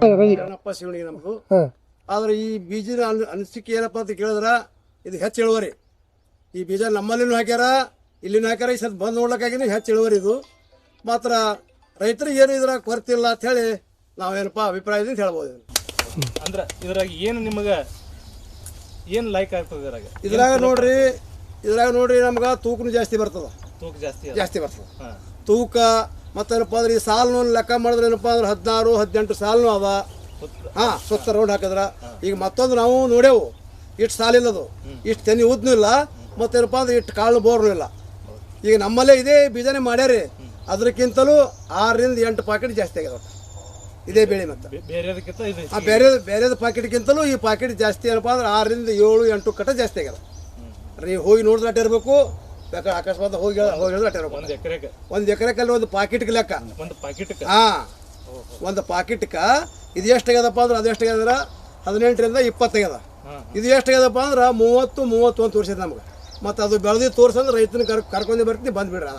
ಏನಪ್ಪ ಶಿವಣಿಗೆ ನಮ್ದು. ಆದ್ರೆ ಈ ಬೀಜದ ಅನಿಸಿಕೆ ಏನಪ್ಪ ಅಂತ ಕೇಳಿದ್ರ ಇದು ಹೆಚ್ಚು ಇಳುವರಿ. ಈ ಬೀಜ ನಮ್ಮಲ್ಲಿನೂ ಹಾಕ್ಯಾರ, ಇಲ್ಲಿನೂ ಹಾಕ್ಯಾರ. ಈ ಸತ್ ಬಂದು ನೋಡ್ಲಿಕ್ಕಾಗಿನೂ ಹೆಚ್ಚು ಇಳುವರಿ ಇದು. ಮಾತ್ರ ರೈತರಿಗೆ ಏನು ಇದ್ರಾಗ ಕೊರತೆ ಇಲ್ಲ ಅಂತ ಹೇಳಿ ನಾವೇನಪ್ಪ ಅಭಿಪ್ರಾಯದಿಂದ ಹೇಳ್ಬೋದು. ಅಂದ್ರೆ ಇದ್ರಾಗ ಏನು ನಿಮಗೆ ಏನು ಲೈಕ್ ಆಗ್ತದೆ ಇದ್ರಾಗ ನೋಡ್ರಿ ನಮ್ಗೆ ತೂಕನು ಜಾಸ್ತಿ ಬರ್ತದ. ತೂಕ ಜಾಸ್ತಿ ಬರ್ತದೆ ತೂಕ. ಮತ್ತೇನಪ್ಪ ಅಂದ್ರೆ ಈ ಸಾಲ್ನು ಲೆಕ್ಕ ಮಾಡಿದ್ರೆ ಏನಪ್ಪ ಅಂದ್ರೆ 16-18 ಸಾಲ್ನು ಅದ. ಸುತ್ತ ರೌಂಡ್ ಹಾಕಿದ್ರ. ಈಗ ಮತ್ತೊಂದು ನಾವು ನೋಡೇವು, ಇಷ್ಟು ಸಾಲಿಲ್ಲದು, ಇಷ್ಟು ತೆನಿ ಉದ್ನೂ ಇಲ್ಲ, ಮತ್ತೇನಪ್ಪ ಅಂದ್ರೆ ಇಷ್ಟು ಕಾಳು ಬೋರ್ನು ಇಲ್ಲ. ಈಗ ನಮ್ಮಲ್ಲೇ ಇದೇ ಬೀಜನೇ ಮಾಡ್ಯಾರಿ, ಅದಕ್ಕಿಂತಲೂ 6-8 ಪಾಕೆಟ್ ಜಾಸ್ತಿ ಆಗ್ಯದ ಇದೇ ಬೆಳೆ. ಮತ್ತೆ ಬೇರೆದ ಪಾಕೆಟ್ಗಿಂತಲೂ ಈ ಪಾಕೆಟ್ ಜಾಸ್ತಿ ಏನಪ್ಪ ಅಂದ್ರೆ 6-7-8 ಕಟ್ಟ ಜಾಸ್ತಿ ಆಗ್ಯದ. ನೀವು ಹೋಗಿ ನೋಡಿದ್ರೆ ಅಟ್ಟ ಇರಬೇಕು, ಬೇಕಾದ್ರೆ ಅಕಸ್ಮಾತ್ ಹೋಗಿ ಹೇಳಿದ್ರೆ ಅಟ್ಟ ಇರಬೇಕು. ಒಂದು ಎಕರೆಕಲ್ಲಿ ಒಂದು ಪಾಕೆಟ್ಗೆ ಲೆಕ್ಕ. ಒಂದು ಪಾಕೆಟ್ಕ ಇದು ಎಷ್ಟು ಆಗ್ಯದಪ್ಪ ಅಂದ್ರೆ ಅದು ಎಷ್ಟು ಆಗ್ಯದ 18ರಿಂದ 20 ಆಗ್ಯದ. ಇದು ಎಷ್ಟು ಆಗ್ಯದಪ್ಪ ಅಂದ್ರೆ 30-31 ತೋರಿಸಿದ ನಮ್ಗೆ. ಮತ್ತು ಅದು ಬೆಳೆದು ತೋರ್ಸಂದ್ರೆ ರೈತನ ಕರ್ಕೊಂಡೆ ಬರ್ತೀನಿ ಬಂದ್ಬಿಡ್ರಿ.